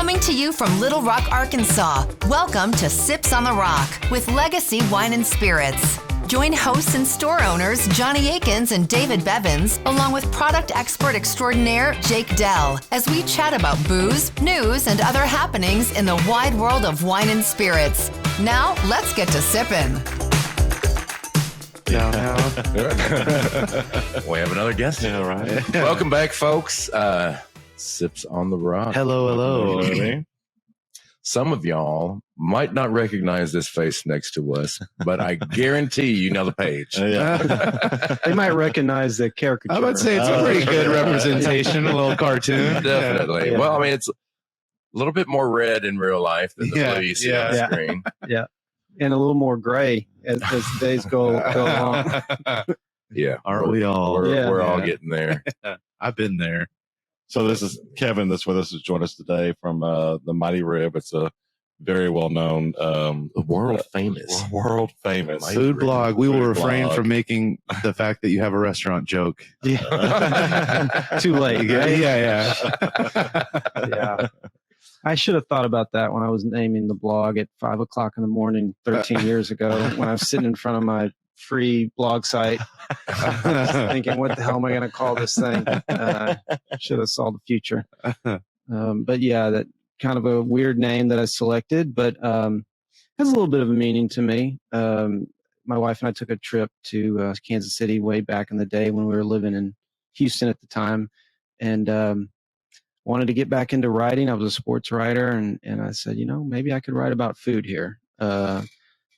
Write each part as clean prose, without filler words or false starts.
Coming to you from Little Rock, Arkansas, welcome to Sips on the Rock with Legacy Wine and Spirits. Join hosts and store owners Johnny Akins and David Bevins, along with product expert extraordinaire Jake Dell, as we chat about booze, news, and other happenings in the wide world of wine and spirits. Now, let's get to sipping. We have another guest. Yeah, right. Welcome back, folks. Sips on the Rock. Hello. You know what I mean? Some of y'all might not recognize this face next to us, but I guarantee you know the page. They might recognize the caricature. I would say it's a pretty good representation, a little cartoon. Definitely. Yeah. Well, I mean, it's a little bit more red in real life than the blue you see on the screen. Yeah. And a little more gray as the days go along. Yeah. Aren't we all? We're all getting there. I've been there. So this is Kevin that's with us, has joined us today from the Mighty Rib. It's a very well-known, World famous Food blog. We will Food refrain blog. from making the fact that you have a restaurant joke. Too late. Right? Yeah. Yeah. I should have thought about that when I was naming the blog at 5 o'clock in the morning 13 years ago when I was sitting in front of my free blog site thinking, what the hell am I going to call this thing? Should have saw the future. But yeah, that kind of a weird name that I selected, but has a little bit of a meaning to me. My wife and I took a trip to Kansas City way back in the day when we were living in Houston at the time, and wanted to get back into writing. I was a sports writer, and I said, maybe I could write about food here.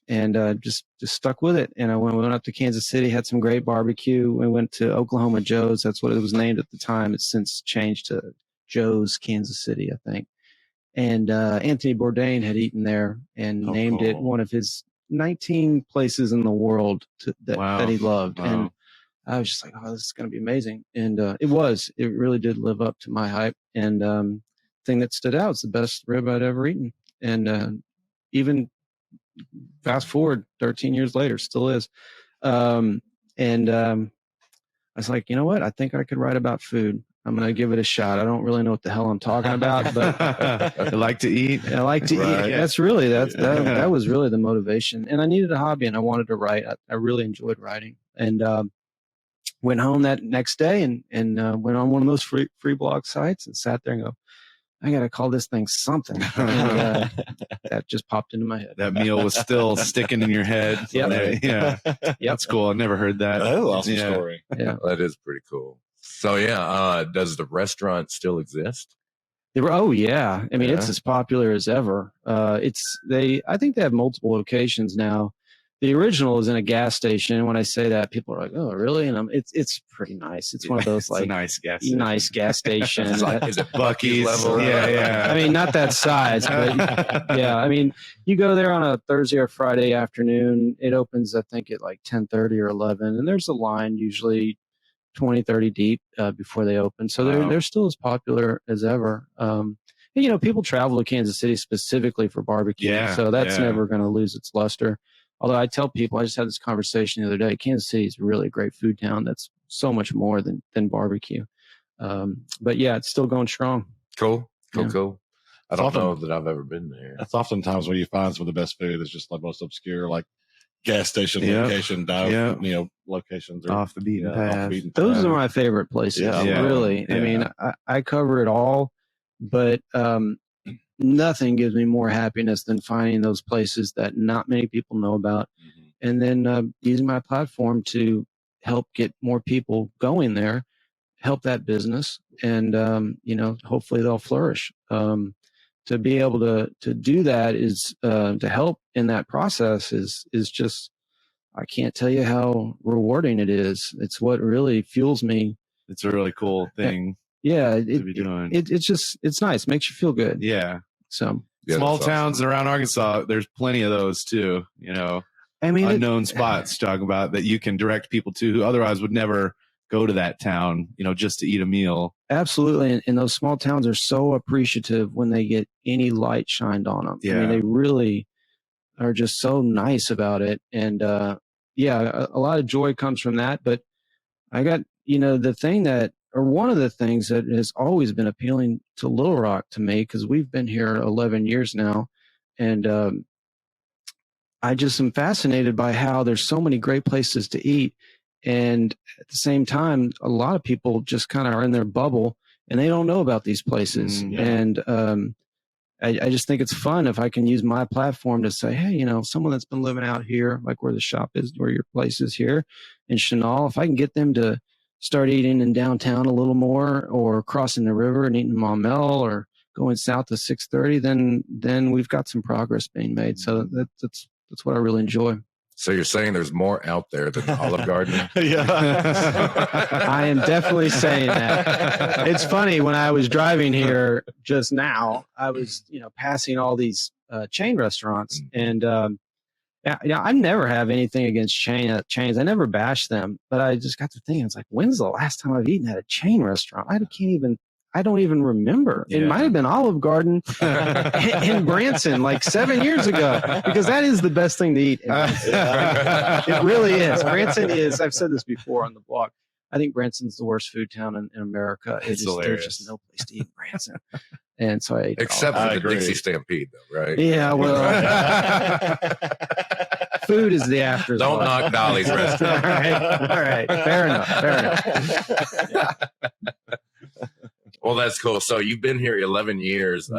And just stuck with it. And we went up to Kansas City, had some great barbecue. We went to Oklahoma Joe's. That's what it was named at the time. It's since changed to Joe's Kansas City, I think. And Anthony Bourdain had eaten there and named it one of his 19 places in the world that he loved. Wow. And I was just like, oh, this is going to be amazing. And it really did live up to my hype. And thing that stood out is the best rib I'd ever eaten. And even fast forward 13 years later, still is. I was like, you know what? I think I could write about food. I'm going to give it a shot. I don't really know what the hell I'm talking about, but I like to eat. I like to eat. That's really, that was really the motivation. And I needed a hobby and I wanted to write. I really enjoyed writing, and went home that next day and went on one of those free blog sites and sat there and go, I got to call this thing something. And, that just popped into my head. That meal was still sticking in your head. Yep. Yeah. That's cool. I've never heard that. That's an awesome story. Yeah. That is pretty cool. So does the restaurant still exist? Oh yeah. I mean, it's as popular as ever. I think they have multiple locations now. The original is in a gas station. When I say that, people are like, "Oh, really?" And it's pretty nice. It's one of those like a nice gas station. Is it Buc-ee's level? Yeah. I mean, not that size, but yeah. I mean, you go there on a Thursday or Friday afternoon. It opens, I think, at like 10:30 or 11, and there's a line usually 20, 30 deep before they open. So they're still as popular as ever. And, people travel to Kansas City specifically for barbecue. Yeah, So that's never going to lose its luster. Although I tell people, I just had this conversation the other day, Kansas City is really a great food town. That's so much more than barbecue. But yeah, it's still going strong. Cool. I don't often- know that I've ever been there. That's oftentimes where you find some of the best food is just like most obscure, like gas station Yep. location, dive, locations. Or, Off the beaten path. Those are my favorite places, really. Yeah. I mean, I cover it all, but nothing gives me more happiness than finding those places that not many people know about, and then using my platform to help get more people going there, help that business, and hopefully they'll flourish. To be able to do that is to help in that process is just, I can't tell you how rewarding it is. It's what really fuels me. It's a really cool thing Yeah, to be doing. it's nice. Makes you feel good. Yeah. So Yeah, Small that's towns around Arkansas, there's plenty of those too, I mean, unknown spots to talk about that you can direct people to who otherwise would never go to that town, just to eat a meal. absolutely. And those small towns are so appreciative when they get any light shined on them. I Yeah. mean, they really are just so nice about it. And a lot of joy comes from that. But I got, the thing that or one of the things that has always been appealing to Little Rock to me, because we've been here 11 years now, and I just am fascinated by how there's so many great places to eat. And at the same time, a lot of people just kind of are in their bubble and they don't know about these places. And I just think it's fun if I can use my platform to say, hey, someone that's been living out here, like where the shop is, where your place is here in Chenal, if I can get them to start eating in downtown a little more, or crossing the river and eating Maumelle, or going south to 630, then we've got some progress being made. So that's what I really enjoy. So you're saying there's more out there than Olive Garden? I am definitely saying that. It's funny, when I was driving here just now, I was, passing all these chain restaurants, and I never have anything against chains. I never bash them, but I just got to thinking, it's like, when's the last time I've eaten at a chain restaurant? I don't even remember. It might have been Olive Garden in Branson like 7 years ago, because that is the best thing to eat. It really is. Branson is, I've said this before on the blog, I think Branson's the worst food town in America. There's just no place to eat in Branson. And so I ate except for the Dixie Stampede, though, right? Yeah, well, food is the afterthought. Don't knock Dolly's restaurant. All right. Fair enough. Yeah. Well, that's cool. So you've been here 11 years,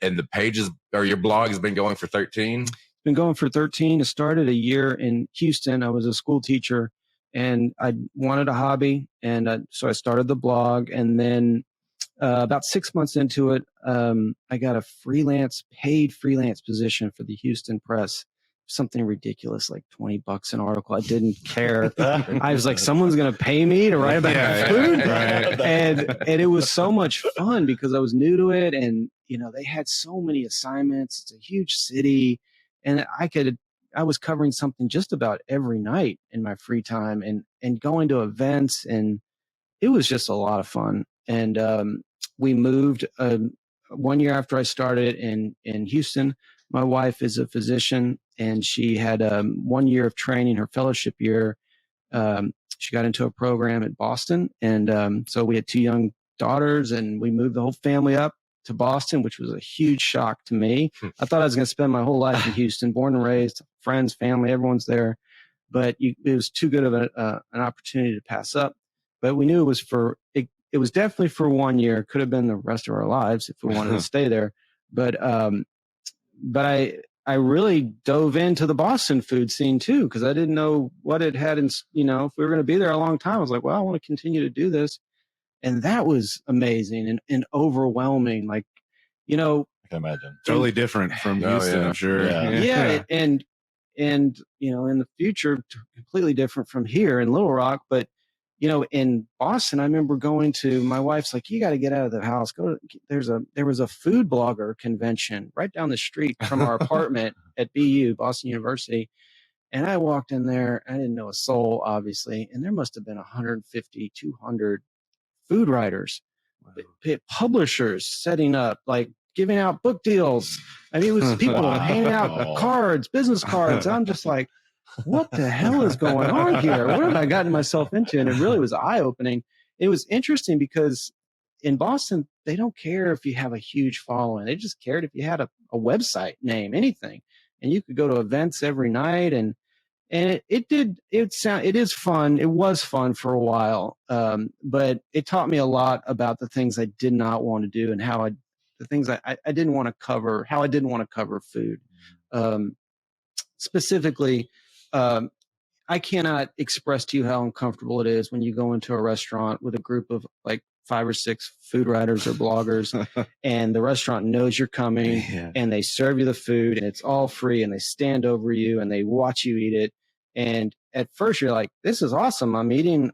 and the pages, or your blog, has been going for 13? It's been going for 13. It started a year in Houston. I was a school teacher, and I wanted a hobby, and so I started the blog. And then about 6 months into it, I got a paid freelance position for the Houston Press. Something ridiculous, like $20 an article. I didn't care. I was like, someone's going to pay me to write about food. Right. And it was so much fun because I was new to it. And, they had so many assignments. It's a huge city. And I was covering something just about every night in my free time, and going to events. And it was just a lot of fun. And we moved 1 year after I started in Houston. My wife is a physician, and she had 1 year of training, her fellowship year. She got into a program at Boston. And so we had 2 young daughters, and we moved the whole family up to Boston, which was a huge shock to me. I thought I was going to spend my whole life in Houston, born and raised, friends, family, everyone's there. But it was too good of an opportunity to pass up. But we knew it was it was definitely for 1 year. It could have been the rest of our lives if we wanted to stay there. But I really dove into the Boston food scene too, because I didn't know what it had. If we were going to be there a long time, I was like, well, I want to continue to do this. And that was amazing and overwhelming. Like, I can imagine. Totally different from Houston, I'm sure. Yeah. And in the future, completely different from here in Little Rock. But, in Boston, I remember going to, my wife's like, you got to get out of the house. There was a food blogger convention right down the street from our apartment at BU, Boston University. And I walked in there. I didn't know a soul, obviously. And there must have been 150, 200 food writers, publishers setting up, like giving out book deals. I mean, it was people handing out cards, business cards. I'm just like, what the hell is going on here? What have I gotten myself into? And it really was eye-opening. It was interesting because in Boston, they don't care if you have a huge following. They just cared if you had a website name, anything. And you could go to events every night. And it is fun. It was fun for a while. But it taught me a lot about the things I did not want to do, and the things I didn't want to cover, how I didn't want to cover food. Specifically, I cannot express to you how uncomfortable it is when you go into a restaurant with a group of like 5 or 6 food writers or bloggers, and the restaurant knows you're coming, and they serve you the food, and it's all free, and they stand over you and they watch you eat it. And at first you're like, this is awesome. I'm eating,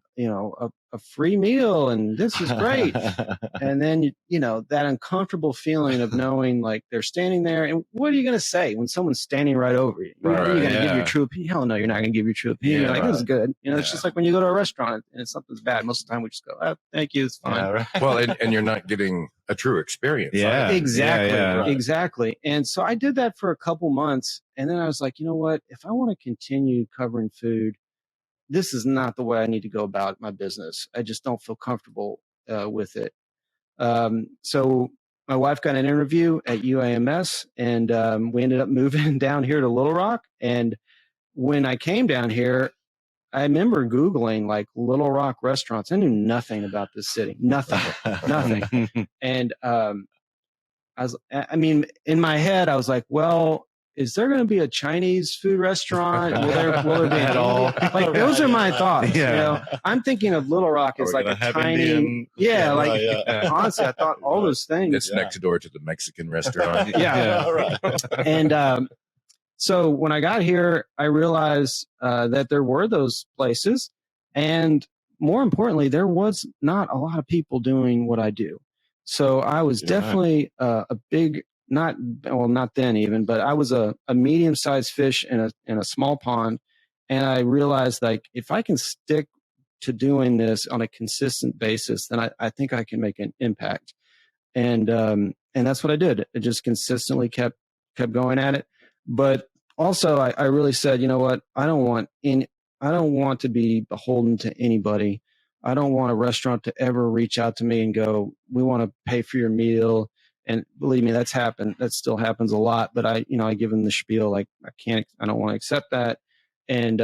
a free meal, and this is great. And then, that uncomfortable feeling of knowing like they're standing there, and what are you going to say when someone's standing right over you? Are you going to give your true opinion? Hell no, you're not going to give your true opinion. You're like, this is good. It's just like when you go to a restaurant and something's bad. Most of the time we just go, oh, thank you, it's fine. Yeah, right. Well, and you're not getting a true experience. Yeah, exactly. Exactly. And so I did that for a couple months, and then I was like, you know what? If I want to continue covering food, this is not the way I need to go about my business. I just don't feel comfortable with it. So my wife got an interview at UAMS, and we ended up moving down here to Little Rock. And when I came down here, I remember Googling like Little Rock restaurants. I knew nothing about this city, nothing. And I mean, in my head, I was like, well, is there going to be a Chinese food restaurant? Will there be at all? Like, those are my thoughts. Yeah. You know, I'm thinking of Little Rock as like a tiny, honestly, I thought all those things. It's next door to the Mexican restaurant. Yeah. And so when I got here, I realized that there were those places, and more importantly, there was not a lot of people doing what I do. So I was definitely a big, not then even, but I was a medium-sized fish in a small pond. And I realized, like, if I can stick to doing this on a consistent basis, then I think I can make an impact. And that's what I did. I just consistently kept going at it. But also I really said, you know what? I don't want to be beholden to anybody. I don't want a restaurant to ever reach out to me and go, we want to pay for your meal. And believe me, that's happened. That still happens a lot. But I give them the spiel, like, I don't want to accept that. And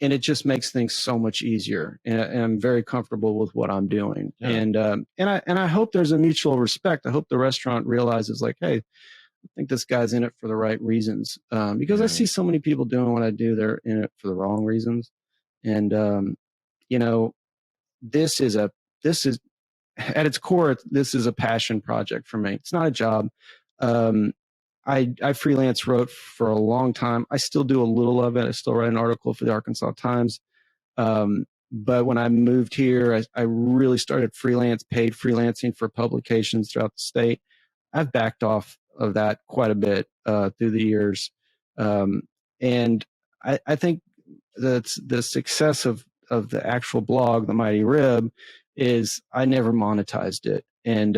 it just makes things so much easier. And I'm very comfortable with what I'm doing. Yeah. And I hope there's a mutual respect. I hope the restaurant realizes, like, hey, I think this guy's in it for the right reasons. Because I see so many people doing what I do. They're in it for the wrong reasons. And, this is at its core, this is a passion project for me. It's not a job. I freelance wrote for a long time. I still do a little of it. I still write an article for the Arkansas Times. But when I moved here, I really started paid freelancing for publications throughout the state. I've backed off of that quite a bit through the years. And I think that the success of the actual blog, The Mighty Rib, is I never monetized it. And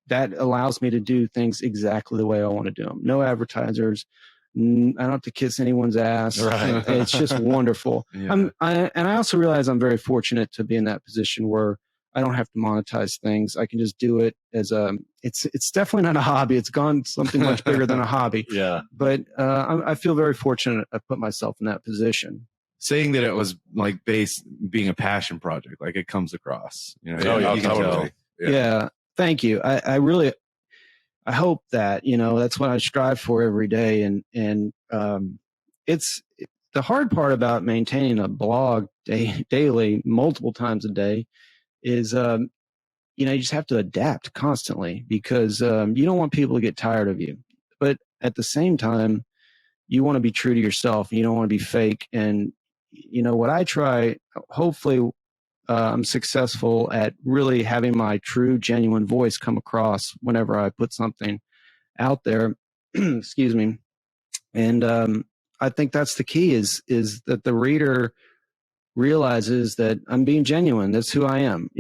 that allows me to do things exactly the way I want to do them. No advertisers. I don't have to kiss anyone's ass. Right. It's just wonderful. Yeah. I also realize I'm very fortunate to be in that position where I don't have to monetize things. I can just do it as it's definitely not a hobby. It's gone something much bigger than a hobby. Yeah. But I feel very fortunate I put myself in that position. Saying that it was like being a passion project, like it comes across. You know, Oh, yeah, you can totally. tell. Yeah. Thank you. I really, I hope that, that's what I strive for every day. And it's the hard part about maintaining a blog daily, multiple times a day is, you just have to adapt constantly because you don't want people to get tired of you. But at the same time, you want to be true to yourself. You don't want to be fake. And, what I try, hopefully, I'm successful at really having my true, genuine voice come across whenever I put something out there. Excuse me. And I think that's the key is that the reader realizes that I'm being genuine. That's who I am.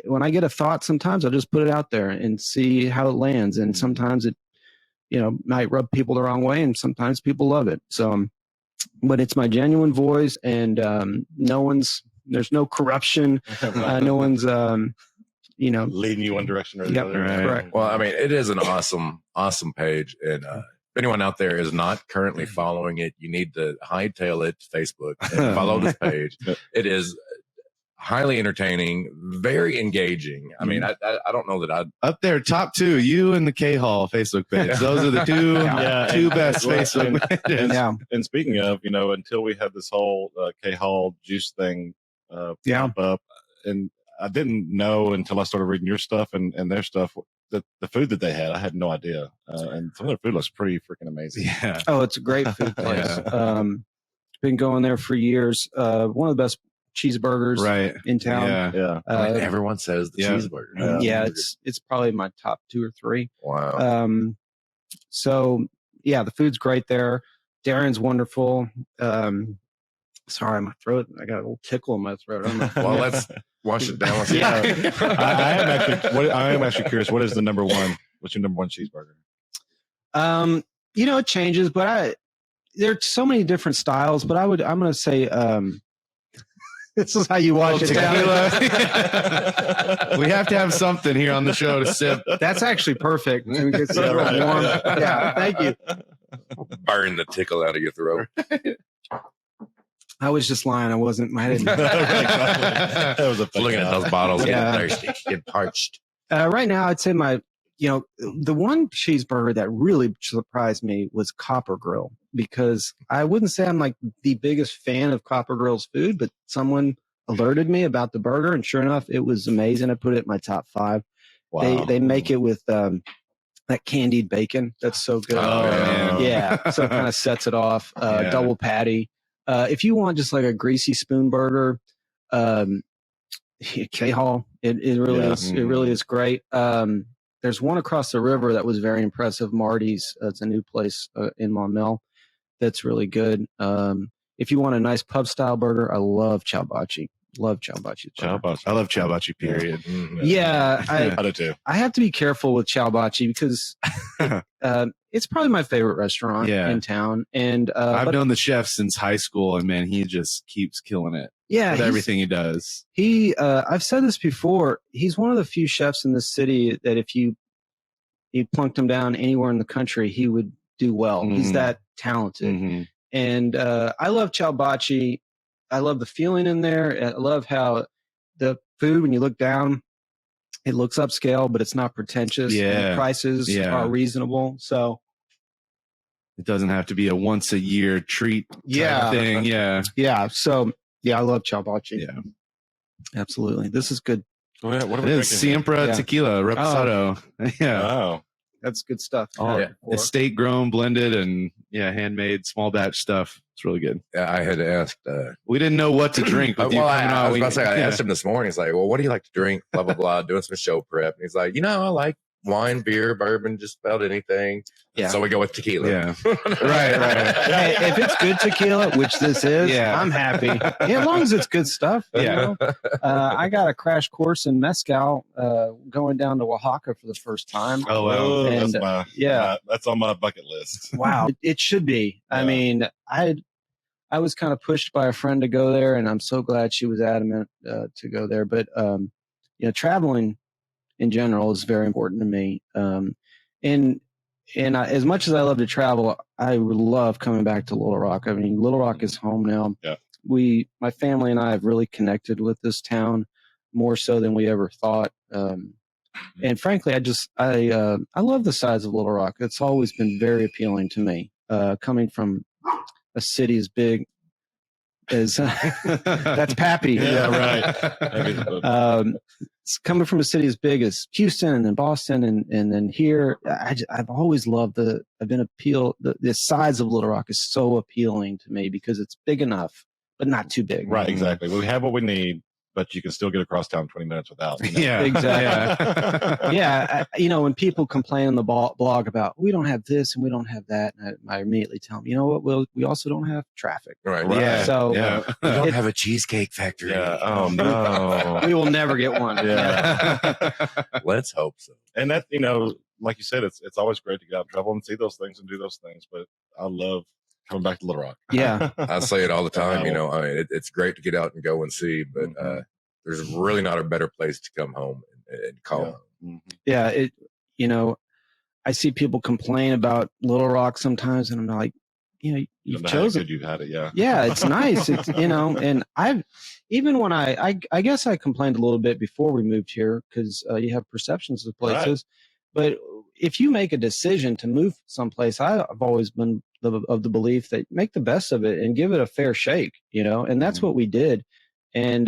When I get a thought, sometimes I'll just put it out there and see how it lands. And sometimes it, might rub people the wrong way, and sometimes people love it. So, but it's my genuine voice, and there's no corruption. No one's, leading you one direction or the Yep, other. right. Well, I mean, it is an awesome page. And if anyone out there is not currently following it, you need to hightail it to Facebook and follow this page. It is highly entertaining, very engaging. I mean, I don't know that I'd Up there, top two, you and the K Hall Facebook page. Those are the two best Facebook pages. Yeah. And speaking of, until we had this whole K Hall juice thing pop up, and I didn't know until I started reading your stuff and their stuff that the food that they had, I had no idea. And some of their food looks pretty freaking amazing. Yeah. Oh, it's a great food place. Been going there for years. One of the best cheeseburgers in town. Yeah. everyone says the cheeseburger. Yeah, it's probably my top 2 or 3. Wow. So yeah, the food's great there. Darren's wonderful. Sorry, my throat. I got a little tickle in my throat. Well, let's wash it down. I am actually curious. What is the number one? What's your number one cheeseburger? It changes, but there are so many different styles, but I'm going to say, this is how you wash it down. We have to have something here on the show to sip. That's actually perfect. We get so warm. Yeah, thank you. Burn the tickle out of your throat. I was just lying. I wasn't. I didn't. That was a Looking at those bottles, Yeah. getting thirsty, getting parched. Right now, I'd say the one cheeseburger that really surprised me was Copper Grill, because I wouldn't say I'm like the biggest fan of Copper Grill's food, but someone alerted me about the burger, and sure enough, it was amazing. I put it in my top 5. Wow. They make it with that candied bacon. That's so good. Oh, man. Yeah. So it kind of sets it off. Double patty. If you want just like a greasy spoon burger, K-Hall, it really is. It really is great. There's one across the river that was very impressive. Marty's. It's a new place in Maumelle that's really good. If you want a nice pub style burger, I love Ciao Baci. Love Ciao Baci. I love Ciao Baci, period. Yeah, I do too. I have to be careful with Ciao Baci because it's probably my favorite restaurant in town. And I've known the chef since high school, and man, he just keeps killing it. Yeah, with everything he does. I've said this before. He's one of the few chefs in this city that if you plunked him down anywhere in the country, he would do well. Mm-hmm. He's that talented. Mm-hmm. And I love Ciao Baci. I love the feeling in there. I love how the food, when you look down, it looks upscale, but it's not pretentious. Yeah. And the prices are reasonable. So it doesn't have to be a once a year treat type thing. Yeah. Yeah. So I love Ciao Baci. Yeah. Absolutely. This is good. What are we it is Siempre Tequila Reposado. Yeah. Oh. That's good stuff. Estate grown, blended, and handmade, small batch stuff. It's really good. I had asked. We didn't know what to drink. With I was about to say, I asked him this morning. He's like, "Well, what do you like to drink?" Blah blah blah. Doing some show prep. And he's like, I like wine, beer, bourbon, just about anything. Yeah. So we go with tequila. Yeah. right. Hey, if it's good tequila, which this is, I'm happy. As long as it's good stuff. You know? I got a crash course in mezcal going down to Oaxaca for the first time. Oh, wow. And, that's on my bucket list. Wow. It should be. Yeah. I mean, I was kind of pushed by a friend to go there, and I'm so glad she was adamant to go there. But, traveling in general is very important to me. And as much as I love to travel, I love coming back to Little Rock. I mean, Little Rock is home now. Yeah. My family and I have really connected with this town more so than we ever thought. And frankly, I love the size of Little Rock. It's always been very appealing to me. Coming from a city as big as that's Pappy. Yeah, right. Coming from a city as big as Houston and then Boston and then here, I've always loved the size of Little Rock is so appealing to me because it's big enough, but not too big. Right, exactly. We have what we need, but you can still get across town 20 minutes without. Yeah, exactly. Yeah. When people complain on the blog about, we don't have this and we don't have that, and I immediately tell them, you know what? We also don't have traffic. Right. Yeah. So we don't have a cheesecake factory. Yeah. Oh, no. We will never get one. Yeah. Let's hope so. And that, like you said, it's always great to get out and travel and see those things and do those things. But I love coming back to Little Rock. Yeah. I say it all the time. It's great to get out and go and see, but there's really not a better place to come home and call home. Mm-hmm. Yeah. I see people complain about Little Rock sometimes, and I'm like, you've chosen. You've had it. Yeah. Yeah. It's nice. It's, and when I guess I complained a little bit before we moved here because you have perceptions of places, but if you make a decision to move someplace, I've always been of the belief that make the best of it and give it a fair shake, and that's what we did. And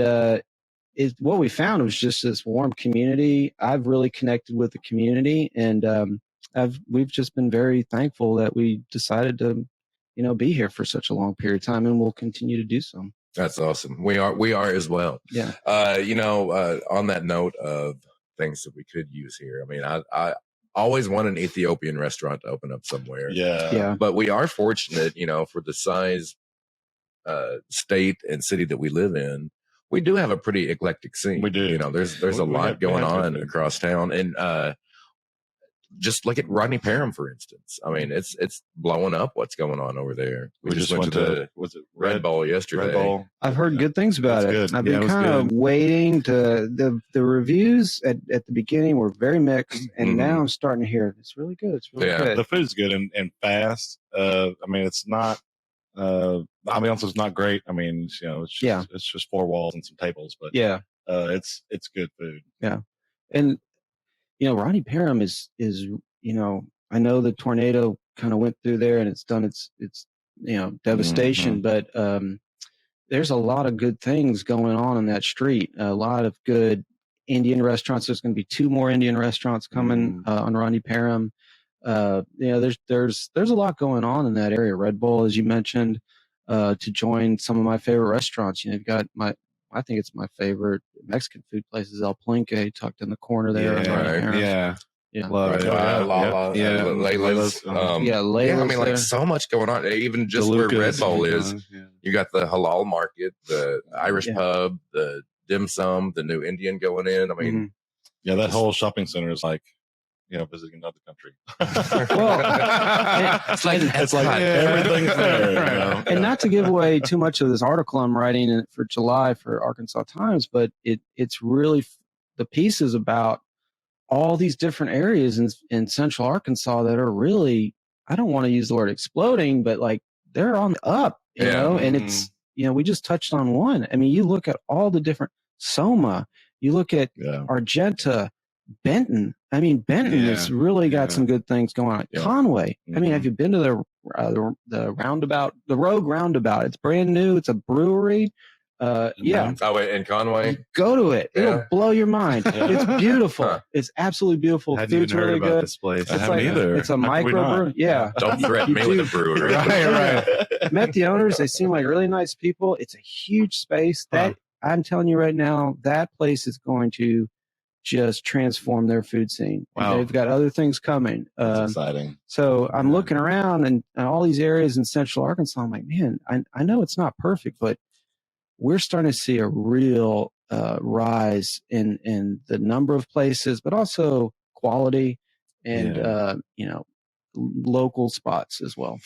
what we found was just this warm community. I've really connected with the community, and we've just been very thankful that we decided to, be here for such a long period of time, and we'll continue to do so. That's awesome. We are as well. Yeah. On that note of things that we could use here, I mean, I always want an Ethiopian restaurant to open up somewhere. Yeah. But we are fortunate, for the size, state and city that we live in. We do have a pretty eclectic scene. We do. There's a lot going on across town, and just look at Rodney Parham, for instance. I mean, it's blowing up what's going on over there. We just went to was it Red Bull yesterday. Red Bull. I've heard good things about it. Good. I've been kind of waiting to the reviews at the beginning were very mixed, and now I'm starting to hear it's really good. It's really good. The food's good and fast. I mean, it's not. Ambiance is not great. I mean, it's just four walls and some tables, but it's good food. Yeah, and Rodney Parham is I know the tornado kind of went through there and it's done its devastation, but there's a lot of good things going on in that street. A lot of good Indian restaurants. There's going to be 2 more Indian restaurants coming on Rodney Parham. There's a lot going on in that area. Red Bull, as you mentioned, to join some of my favorite restaurants. You've got I think it's my favorite Mexican food place is El Palenque, tucked in the corner there. Love it. Layla's. Layla's. I mean, like so much going on. Even just where Red Bull is, you got the halal market, the Irish pub, the dim sum, the new Indian going in. I mean, that whole shopping center is like, visiting another country. It's like everything's there. And not to give away too much of this article I'm writing for July for Arkansas Times, but it's really the piece is about all these different areas in central Arkansas that are really, I don't want to use the word exploding, but like they're on the up, you know, and it's, we just touched on one. I mean, you look at all the different Soma, you look at Argenta, Benton. I mean, Benton has really got some good things going on. Conway. I mean, have you been to the roundabout, the Rogue Roundabout? It's brand new. It's a brewery. Oh, wait, in Conway? Go to it. It'll blow your mind. It's beautiful. It's absolutely beautiful. Food's really good. This place. I haven't either. It's a microbrewery. Yeah. Don't threaten me with a brewery. Right. Met the owners. They seem like really nice people. It's a huge space. That I'm telling you right now, that place is going to just transform their food scene. Wow. They've got other things coming. That's exciting. So I'm looking around and all these areas in central Arkansas. I'm like, man, I know it's not perfect, but we're starting to see a real rise in the number of places, but also quality and local spots as well.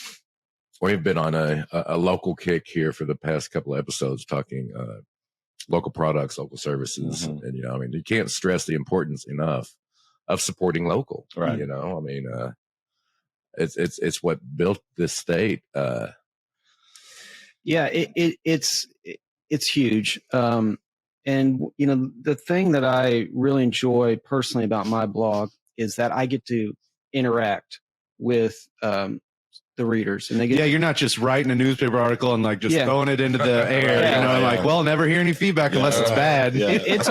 We've been on a local kick here for the past couple of episodes talking local products, local services, and you can't stress the importance enough of supporting local. Right. It's what built this state. It's huge. And the thing that I really enjoy personally about my blog is that I get to interact with the readers, and they get you're not just writing a newspaper article and like just throwing it into the air, never hear any feedback unless it's bad. It's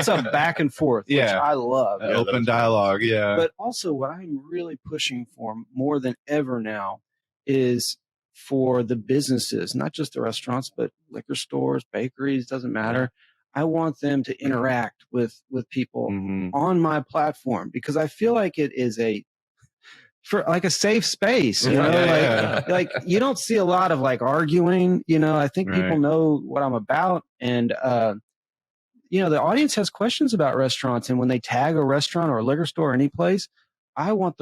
a back and forth, which I love. Open dialogue. But also what I'm really pushing for more than ever now is for the businesses, not just the restaurants, but liquor stores, bakeries, doesn't matter. I want them to interact with people on my platform, because I feel like it is a safe space, like you don't see a lot of like arguing, I think people know what I'm about. And, the audience has questions about restaurants, and when they tag a restaurant or a liquor store or any place, I want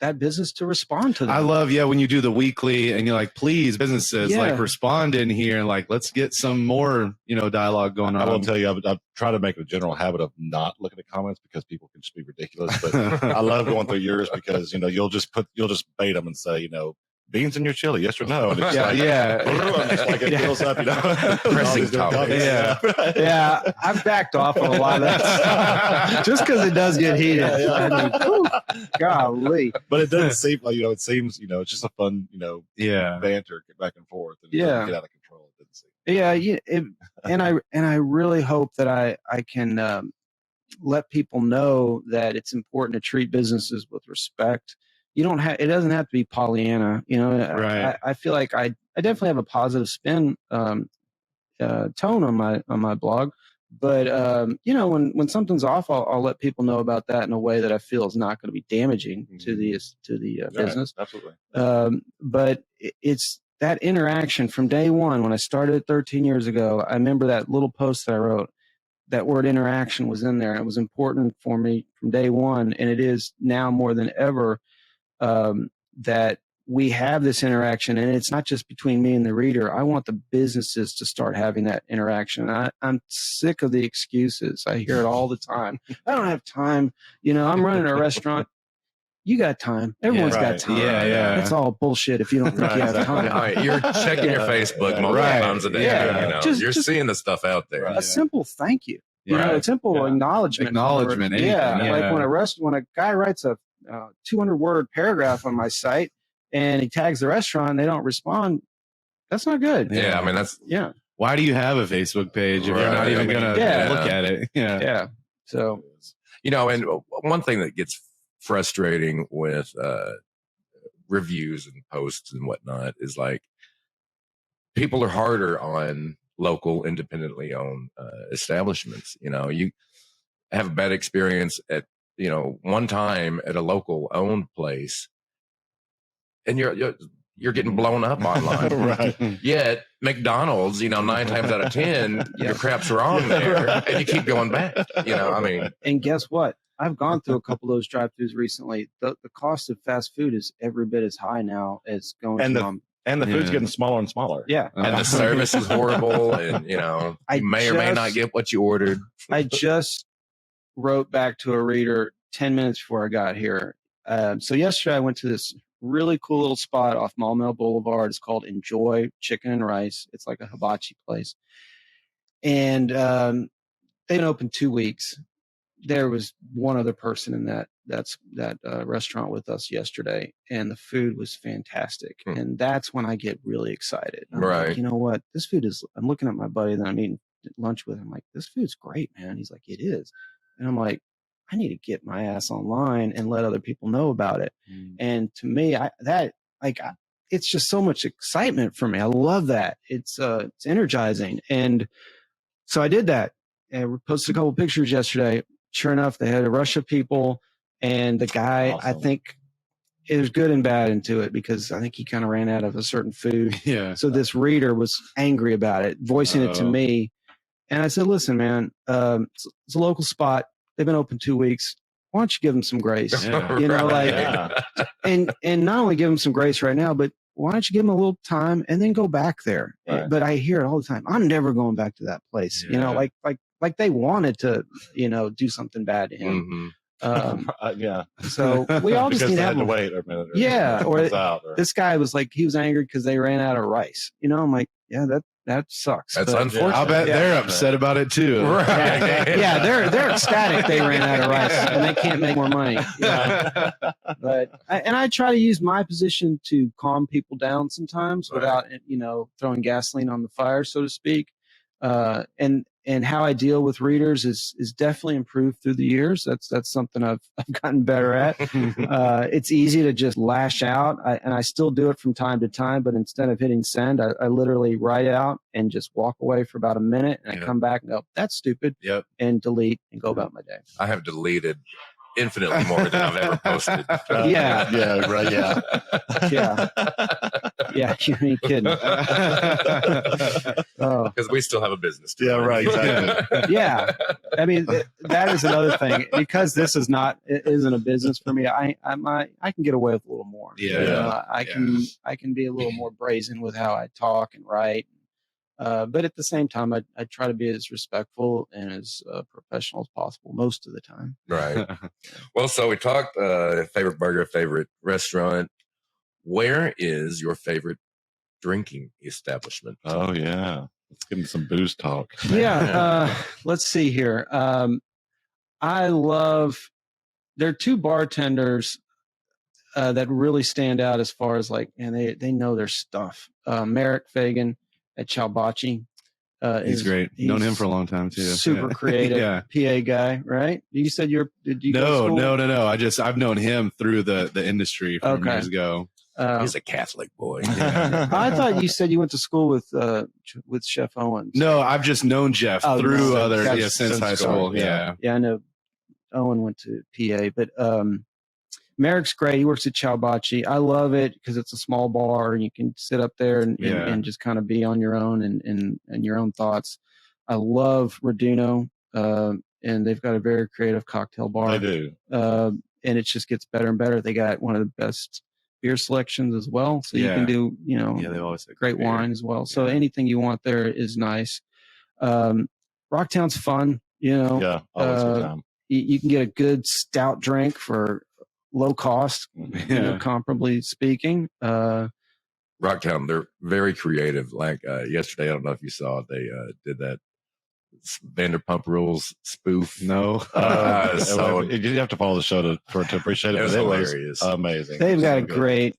that business to respond to them. I love, when you do the weekly and you're like, please, businesses, like respond in here and like, let's get some more, dialogue going on. I will tell you, I've tried to make it a general habit of not looking at comments because people can just be ridiculous. But I love going through yours because, you'll just bait them and say, beans in your chili, yes or no? And it's like it fills up, Pressing topics. I've backed off on a lot of that just because it does get heated. Golly. But it doesn't seem like, it seems, it's just a fun, banter, get back and forth, and get out of control. It doesn't seem. And I really hope that I can let people know that it's important to treat businesses with respect. It doesn't have to be Pollyanna, Right. I feel like I definitely have a positive spin tone on my blog, but when something's off, I'll let people know about that in a way that I feel is not going to be damaging to the business. Absolutely. But it's that interaction from day one when I started 13 years ago. I remember that little post that I wrote. that word interaction was in there. And it was important for me from day one. And it is now more than ever that we have this interaction. And it's not just between me and the reader. I want the businesses to start having that interaction. I'm sick of the excuses. I hear it all the time. I don't have time. I'm running a restaurant. You got time. Everyone's got time. Yeah. That's all bullshit if you don't think you have time. Right. You're checking your Facebook multiple times a day. Yeah. You're seeing the stuff out there. A simple thank you. A simple acknowledgement. Acknowledgement. Like when a guy writes a 200-word paragraph on my site and he tags the restaurant and they don't respond, that's not good. Yeah, I mean, that's... Yeah. Why do you have a Facebook page if you're not even going to look at it? Yeah. So... and one thing that gets frustrating with reviews and posts and whatnot is like people are harder on local independently owned establishments. You have a bad experience at one time at a local owned place and you're getting blown up online. Right. Yet McDonald's, 9 times out of 10 your crap's wrong there and you keep going back. And guess what? I've gone through a couple of those drive-thrus recently. The cost of fast food is every bit as high now as going and the food's getting smaller and smaller. Yeah. And the service is horrible. And, you may or may not get what you ordered. I just wrote back to a reader 10 minutes before I got here. So yesterday I went to this really cool little spot off Maumelle Boulevard. It's called Enjoy Chicken and Rice. It's like a hibachi place. And they've been open 2 weeks. There was one other person in that restaurant with us yesterday, and the food was fantastic. And that's when I get really excited. I'm like, you know what? This food is. I'm looking at my buddy that I'm eating lunch with. I'm like, this food's great, man. He's like, it is. And I'm like, I need to get my ass online and let other people know about it. And to me, it's just so much excitement for me. I love that. It's energizing. And so I did that. And we posted a couple pictures yesterday. Sure enough, they had a rush of people, and the guy, awesome. I think, it was good and bad into it because I think he kind of ran out of a certain food. Yeah. So this reader was angry about it, voicing it to me. And I said, listen, man, it's a local spot. They've been open 2 weeks. Why don't you give them some grace? Yeah. And not only give them some grace right now, but why don't you give them a little time and then go back there? Right. But I hear it all the time. I'm never going back to that place. Yeah. Like they wanted to, do something bad to him. So we all just need to have to wait a minute. This guy was like, he was angry because they ran out of rice. I'm like, yeah, that sucks. That's unfortunate. I'll bet they're upset about it too. Right. They're ecstatic they ran out of rice and they can't make more money. But I try to use my position to calm people down sometimes without throwing gasoline on the fire, so to speak. And how I deal with readers is definitely improved through the years. That's something I've gotten better at. It's easy to just lash out, and I still do it from time to time. But instead of hitting send, I literally write out and just walk away for about a minute, and I come back and go, "That's stupid," and delete and go about my day. I have deleted infinitely more than I've ever posted. Yeah, right. Yeah, you ain't kidding. Because we still have a business. Yeah, right. Exactly. Yeah, I mean that is another thing. Because this isn't a business for me. I can get away with a little more. I can be a little more brazen with how I talk and write. But at the same time, I try to be as respectful and as professional as possible most of the time. Right. Well, so we talked favorite burger, favorite restaurant. Where is your favorite drinking establishment? Oh, yeah. Let's get into some booze talk. Yeah. Let's see here. There are two bartenders that really stand out as far as they know their stuff. Merrick Fagan at Chalbachi. He's great. Known him for a long time too. Super creative PA guy, right? You said did you go to school? No. I've known him through the industry from years ago. He's a Catholic boy. I thought you said you went to school with Chef Owens. No, I've just known Jeff through since high school. Yeah, I know Owen went to PA, but Merrick's great. He works at Chalbachi. I love it because it's a small bar and you can sit up there and just kind of be on your own and your own thoughts. I love Raduno. and they've got a very creative cocktail bar. They do. And it just gets better and better. They got one of the best beer selections as well. So you can do, they always have great beer. wine as well. So anything you want there is nice. Rocktown's fun, Yeah, always a good time. You can get a good stout drink for low cost, comparably speaking. Rocktown, they're very creative. Like yesterday, I don't know if you saw it, they did that Vanderpump Rules spoof. No. So you have to follow the show to appreciate it. It was hilarious. Amazing. They've got a great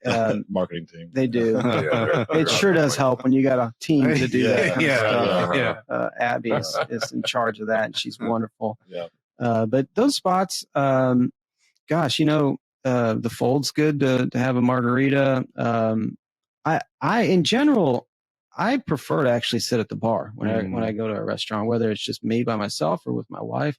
marketing team. They do. It sure does help when you got a team to do that kind of stuff. Abby is in charge of that, and she's wonderful. Yeah. But those spots, gosh, the Fold's good to have a margarita. I in general, I prefer to actually sit at the bar when I go to a restaurant, whether it's just me by myself or with my wife.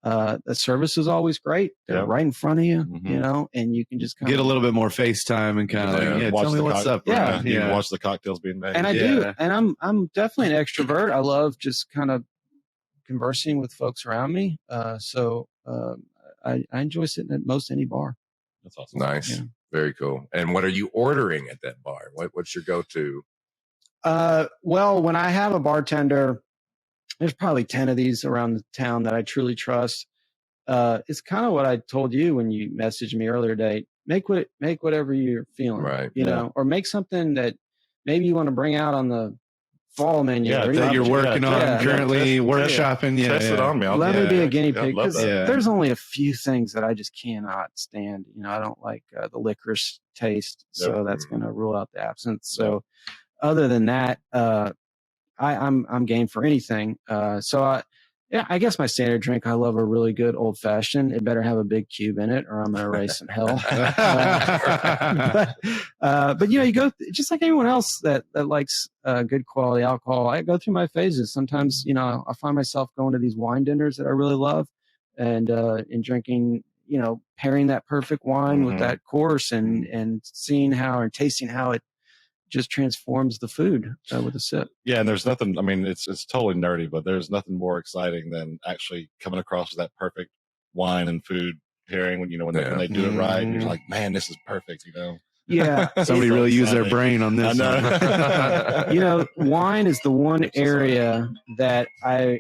The service is always great. They're right in front of you, and you can just get a little bit more FaceTime and kind of watch tell me what's up. You can watch the cocktails being made. And I do, and I'm definitely an extrovert. I love just kind of conversing with folks around me. So I enjoy sitting at most any bar. That's awesome. Nice. Yeah. Very cool. And what are you ordering at that bar? What's your go-to? Well, when I have a bartender, there's probably 10 of these around the town that I truly trust. It's kind of what I told you when you messaged me earlier today. Make whatever you're feeling, right? Or make something that maybe you want to bring out on the fall menu. That you're working on currently, workshopping. Test it on me. Let me be a guinea pig, because there's only a few things that I just cannot stand. I don't like the licorice taste, so that's going to rule out the absinthe. So other than that, I'm game for anything. I guess my standard drink, I love a really good old fashioned. It better have a big cube in it, or I'm going to raise some hell. But you go just like anyone else that likes good quality alcohol. I go through my phases. Sometimes I find myself going to these wine dinners that I really love, and drinking. Pairing that perfect wine with that course, and seeing how and tasting how it just transforms the food with a sip. Yeah, and there's nothing. I mean, it's totally nerdy, but there's nothing more exciting than actually coming across that perfect wine and food pairing. When when they do it right, and you're like, man, this is perfect. Yeah, somebody really used their brain on this. I know. Wine is the one area that I've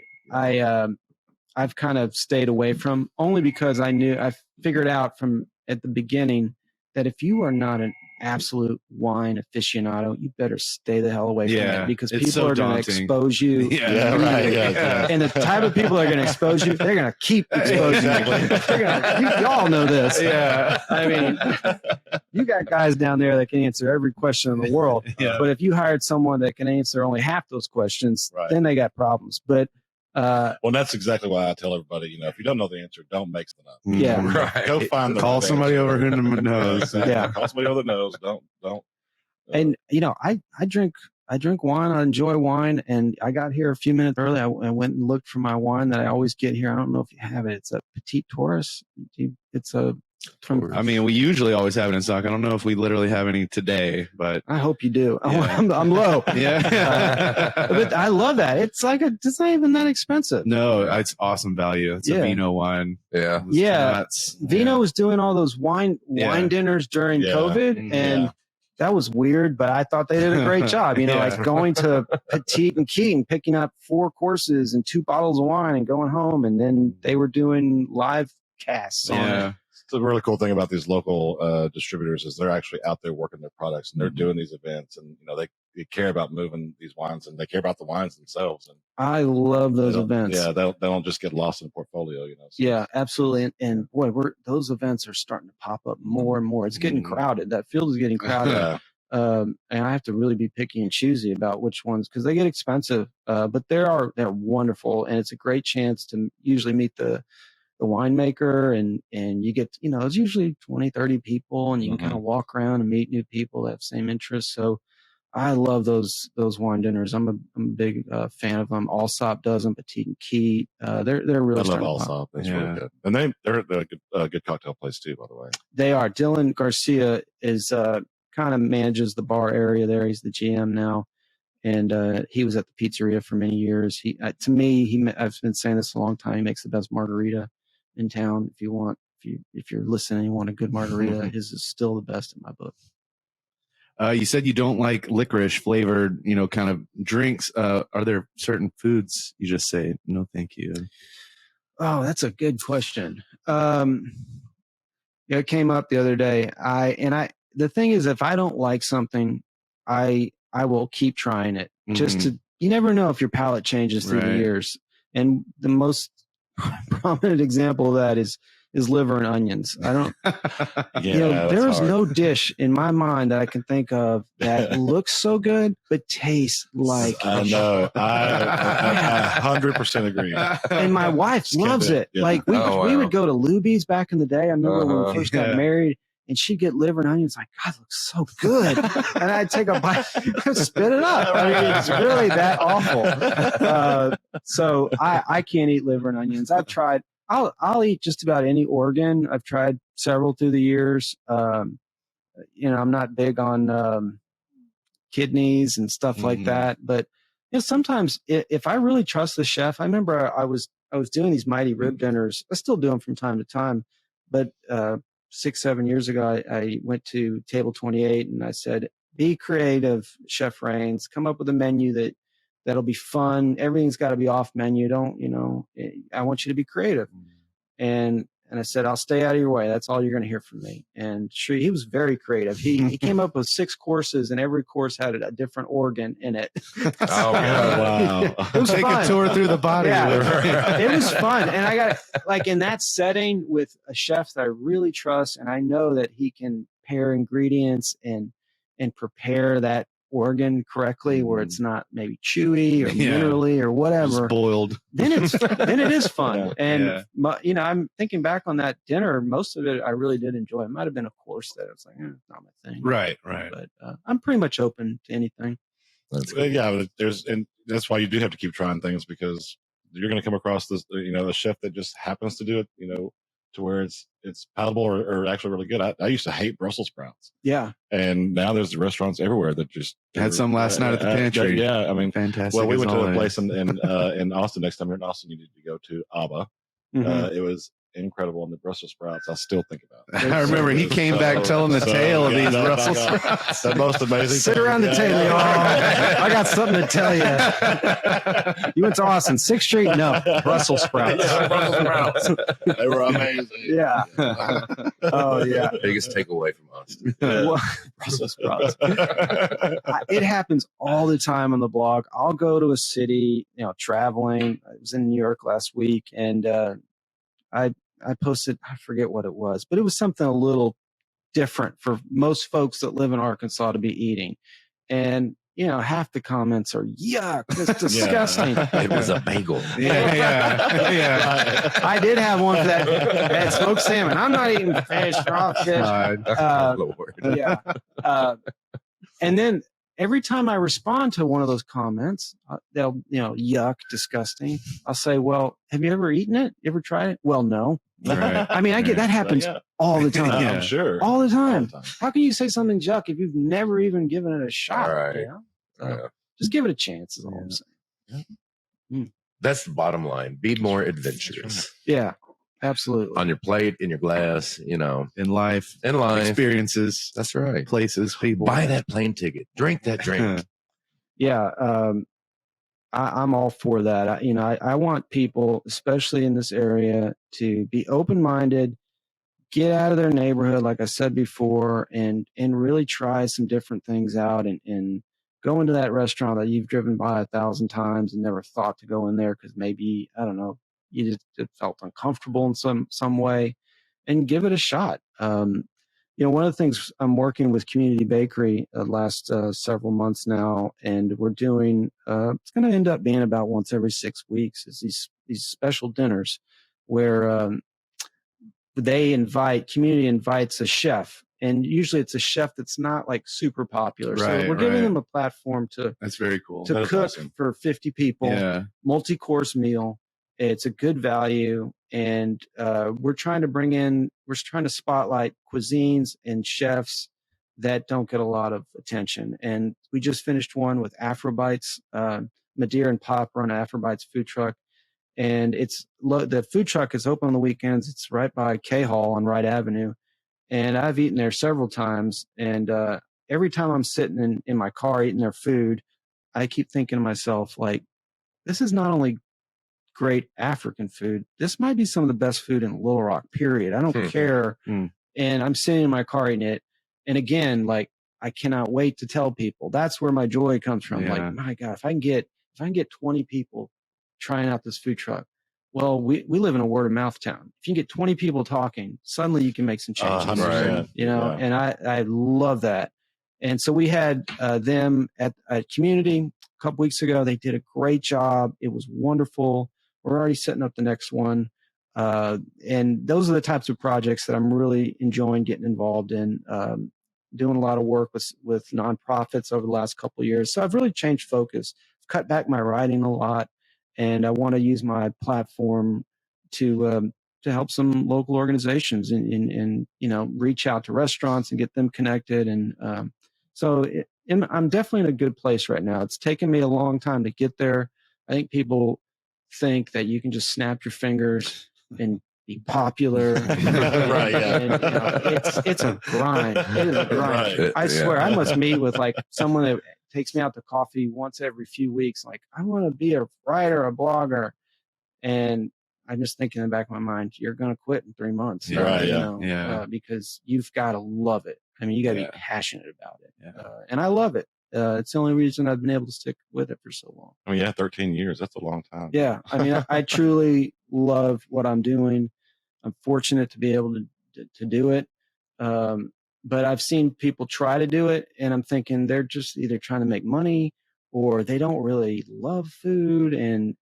kind of stayed away from, only because I figured out from at the beginning that if you are not an absolute wine aficionado, you better stay the hell away from it, because people are going to expose you. And the type of people that are going to expose you, they're going to keep exposing you. You all know this. Yeah. I mean, you got guys down there that can answer every question in the world. But if you hired someone that can answer only half those questions, then they got problems. But well, that's exactly why I tell everybody, if you don't know the answer, don't make something up. Yeah. Go find the call somebody over who knows. Yeah. Call somebody over that knows. Don't. And I drink wine. I enjoy wine. And I got here a few minutes early. I went and looked for my wine that I always get here. I don't know if you have it. It's a Petit Taurus. It's we usually always have it in stock. I don't know if we literally have any today, but I hope you do. I'm low. But I love that. It's not even that expensive. No, it's awesome value. It's a vino wine. Vino was doing all those wine dinners during COVID, and that was weird, but I thought they did a great job. Like going to Petite and King, picking up 4 courses and 2 bottles of wine and going home, and then they were doing live casts on it. The really cool thing about these local distributors is they're actually out there working their products, and they're doing these events, and they care about moving these wines, and they care about the wines themselves. And I love those events. Yeah, they don't just get lost in the portfolio. So. Yeah, absolutely. And boy, those events are starting to pop up more and more. It's getting crowded. That field is getting crowded. And I have to really be picky and choosy about which ones, because they get expensive. But they're wonderful, and it's a great chance to usually meet the winemaker, and you get, it's usually 20, 30 people, and you can kind of walk around and meet new people that have same interests. So I love those wine dinners. I'm a big fan of them. Allsop does them, Petite and Key. They're really. I love Allsop. It's really good, and they're a good cocktail place too, by the way. They are. Dylan Garcia is kind of manages the bar area there. He's the GM now, And he was at the pizzeria for many years. To me, I've been saying this a long time. He makes the best margarita in town. If you're listening, and you want a good margarita, his is still the best in my book. You said you don't like licorice flavored, kind of drinks. Are there certain foods you just say, no, thank you? Oh, that's a good question. It came up the other day. The thing is, if I don't like something, I will keep trying it you never know if your palate changes through the years. And the most prominent example of that is liver and onions. I don't, there is no dish in my mind that I can think of that looks so good, but tastes like. I know. I 100% agree. And my wife loves it. Yeah. Like we would go to Luby's back in the day. I remember when we first got married, and she'd get liver and onions. Like, God, it looks so good. And I'd take a bite and spit it up. I mean, it's really that awful. So I can't eat liver and onions. I've tried. I'll eat just about any organ. I've tried several through the years. I'm not big on kidneys and stuff like that. But sometimes if I really trust the chef, I remember I was doing these mighty rib dinners. I still do them from time to time. But 6-7 years ago, I went to Table 28 and I said, "Be creative, Chef Rains. Come up with a menu that'll be fun. Everything's got to be off menu. I want you to be creative." And I said, "I'll stay out of your way. That's all you're going to hear from me." And sure, he was very creative. He came up with 6 courses, and every course had a different organ in it. Oh, wow. It was Take fun. a tour through the body. Yeah. It was fun. And I got, in that setting with a chef that I really trust, and I know that he can pair ingredients and prepare that organ correctly, where it's not maybe chewy or minerally or whatever. Spoiled. Then it is fun. And I'm thinking back on that dinner. Most of it I really did enjoy. It might have been a course that I was like, it's not my thing. Right. But I'm pretty much open to anything. Yeah, and that's why you do have to keep trying things, because you're going to come across this, a chef that just happens to do it, to where it's palatable or actually really good. I used to hate Brussels sprouts. Yeah. And now there's restaurants everywhere that just had some last night at the pantry. Yeah. I mean, fantastic. Well, we went to a place in Austin. Next time you're in Austin, you need to go to Abba. It was incredible. And the Brussels sprouts, I still think about it. I remember he came back telling the tale of these Brussels sprouts. The most amazing. Sit around the table, y'all. I got something to tell you. You went to Austin, 6th Street? No, Brussels sprouts. Brussels sprouts. They were amazing. Yeah. Oh, yeah. Biggest takeaway from Austin. Brussels sprouts. It happens all the time on the blog. I'll go to a city, traveling. I was in New York last week, and I posted, I forget what it was, but it was something a little different for most folks that live in Arkansas to be eating. And, half the comments are, yuck, it's disgusting. It was a bagel. Yeah. I did have one for that smoked salmon. I'm not eating fish, raw fish. Lord. Yeah. And then every time I respond to one of those comments, they'll, yuck, disgusting. I'll say, well, have you ever eaten it? You ever tried it? Well, no. Right. I mean, I get that happens all the time. I'm sure. All the time. How can you say something's yuck if you've never even given it a shot? Right. Just give it a chance is all I'm saying. That's the bottom line. Be more adventurous. Yeah, absolutely. On your plate, in your glass, in life, experiences. That's right. Places, people. Buy that plane ticket. Drink that drink. Yeah. I'm all for that. I want people, especially in this area, to be open-minded, get out of their neighborhood, like I said before, and really try some different things out, and go into that restaurant that you've driven by 1,000 times and never thought to go in there because maybe, I don't know, you just felt uncomfortable in some way, and give it a shot. One of the things, I'm working with Community Bakery the last several months now, and we're doing, it's going to end up being about once every 6 weeks, is these special dinners where community invites a chef, and usually it's a chef that's not like super popular. Right, so we're giving them a platform that's very cool. To cook for 50 people, multi-course meal. It's a good value, and we're trying to spotlight cuisines and chefs that don't get a lot of attention. And we just finished one with Afrobites. Madeira and Pop run an Afrobites food truck. And the food truck is open on the weekends. It's right by K Hall on Wright Avenue. And I've eaten there several times. And every time I'm sitting in my car eating their food, I keep thinking to myself, like, this is not only great African food, this might be some of the best food in Little Rock, period. I don't care. And I'm sitting in my car eating it. And again, like, I cannot wait to tell people. That's where my joy comes from. Yeah. Like, my God, if I can get 20 people trying out this food truck. Well, we live in a word of mouth town. If you can get 20 people talking, suddenly you can make some changes. Right. You know, and I love that. And so we had them at Community a couple weeks ago. They did a great job. It was wonderful. We're already setting up the next one. And those are the types of projects that I'm really enjoying getting involved in, doing a lot of work with nonprofits over the last couple of years. So I've really changed focus, cut back my writing a lot, and I want to use my platform to help some local organizations and reach out to restaurants and get them connected. And I'm definitely in a good place right now. It's taken me a long time to get there. I think people think that you can just snap your fingers and be popular. Right, yeah. And, it's a grind. It is a grind. Right. I swear, I must meet with like someone that takes me out to coffee once every few weeks. Like, I want to be a writer, a blogger. And I'm just thinking in the back of my mind, you're going to quit in 3 months. Right, because you've got to love it. I mean, you got to be passionate about it. Yeah. And I love it. It's the only reason I've been able to stick with it for so long. I mean, 13 years. That's a long time. Yeah. I mean, I truly love what I'm doing. I'm fortunate to be able to do it. But I've seen people try to do it, and I'm thinking they're just either trying to make money or they don't really love food. And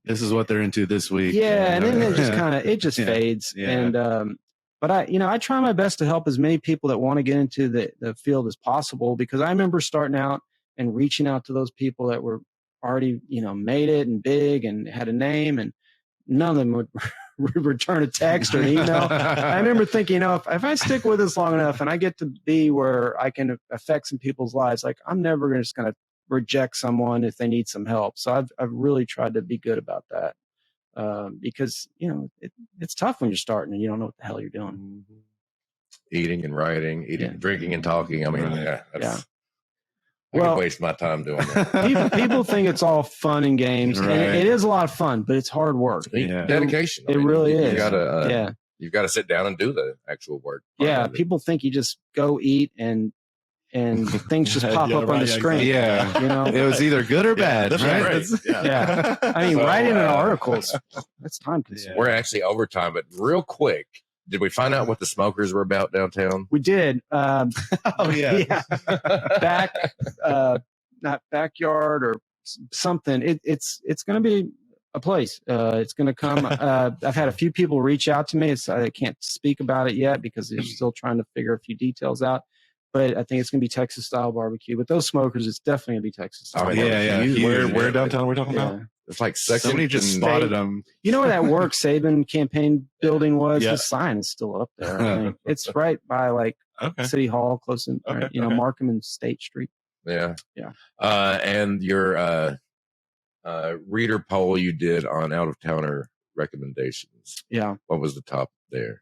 this is what they're into this week. Yeah. And then it just fades. Yeah. And, but I try my best to help as many people that want to get into the field as possible, because I remember starting out and reaching out to those people that were already, made it and big and had a name, and none of them would return a text or an email. I remember thinking, if I stick with this long enough and I get to be where I can affect some people's lives, like, I'm never just going to reject someone if they need some help. So I've really tried to be good about that. Because it's tough when you're starting and you don't know what the hell you're doing. Eating and writing, drinking and talking. I mean, I could waste my time doing that. People think it's all fun and games, Right. and it is a lot of fun, but it's hard work. Yeah. Dedication. It really is. You gotta, you've got to sit down and do the actual work. Yeah, people think you just go eat and things just pop up on the screen. Yeah. It was either good or bad. That's right? right. Yeah. I mean, writing an article, that's time consuming. We're actually overtime, but real quick, did we find out what the smokers were about downtown? We did. Oh yeah. Not backyard or something. It's going to be a place. It's going to come. I've had a few people reach out to me. I can't speak about it yet because they're still trying to figure a few details out. But I think it's going to be Texas style barbecue. With those smokers, it's definitely going to be Texas style. Where downtown are we talking about? It's like Somebody just spotted them. You know where that Work Saban campaign building was? The sign is still up there. I think it's right by City Hall, close in Markham and State Street. Yeah. And your reader poll you did on out of towner recommendations. Yeah. What was the top there?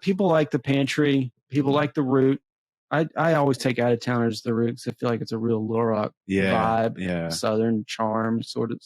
People like the pantry. People like the root. I always take out of towners the root because I feel like it's a real Little Rock vibe, Southern charm, sort of.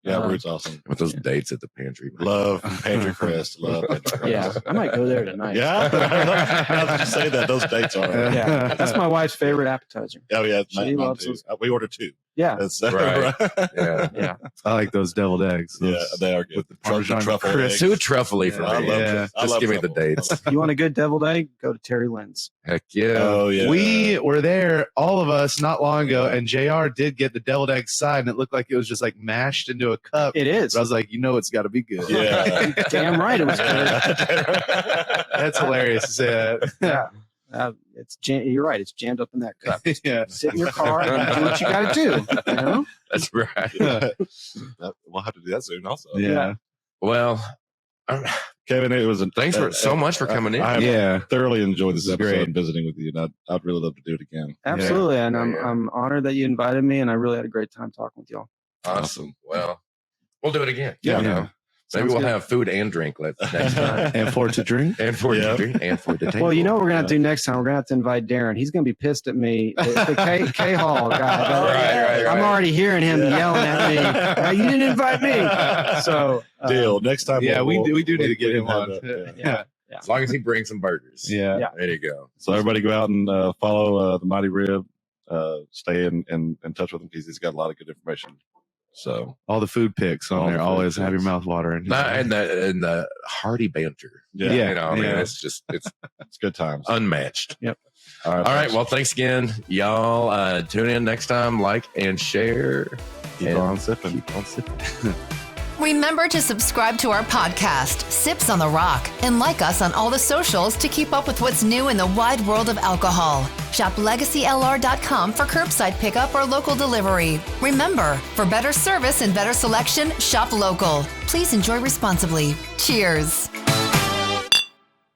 Root's awesome. With those dates at the pantry, love Pantry Crest. Love Pantry Crest. Yeah, I might go there tonight. Yeah, now that you say that, those dates are. Yeah, that's my wife's favorite appetizer. Oh yeah, she loves those. We ordered 2. Yeah, that's right. Yeah. I like those deviled eggs. They are good. With the Parmesan truffle crisp. Too truffly for me. Just give me the dates. You want a good deviled egg? Go to Terry Lynn's. Heck yeah. Oh yeah. We were there, all of us, not long ago, and JR did get the deviled egg side, and it looked like it was just like mashed into a cup. It is. But I was like, it's got to be good. Yeah. Damn right it was good. That's hilarious to say that. Yeah. You're right. It's jammed up in that cup. Yeah. Sit in your car and do what you got to do. That's right. We'll have to do that soon also. Yeah. Well, Kevin, it was Thanks so much for coming in. I have thoroughly enjoyed this This is episode great. and visiting with you, and I'd really love to do it again. Absolutely. And Yeah. I'm honored that you invited me, and I really had a great time talking with y'all. Awesome. Well, we'll do it again. Yeah. You know. Maybe Sounds we'll good. have food and drink next time. And for to drink. And for the drink and for the table. Well, you know what we're going to do next time? We're going to have to invite Darren. He's going to be pissed at me. The K Hall guy. Right. I'm already hearing him yelling at me. You didn't invite me. So, Deal. Next time. Yeah, we do need to get him have on. that, Yeah. As long as he brings some burgers. Yeah. There you go. So everybody go out and follow the Mighty Rib. Stay in touch with him because he's got a lot of good information. So All the food pics on All there. the food Always have your pics. mouth watering. And the hearty banter. yeah, Yeah. You know, I mean, Yeah. it's good times. unmatched. All All right. Well, thanks again, y'all. Tune in next time, like and share. keep on sipping. Keep on sipping. Remember to subscribe to our podcast, Sips on the Rock, and like us on all the socials to keep up with what's new in the wide world of alcohol. Shop LegacyLR.com for curbside pickup or local delivery. Remember, for better service and better selection, shop local. Please enjoy responsibly. Cheers.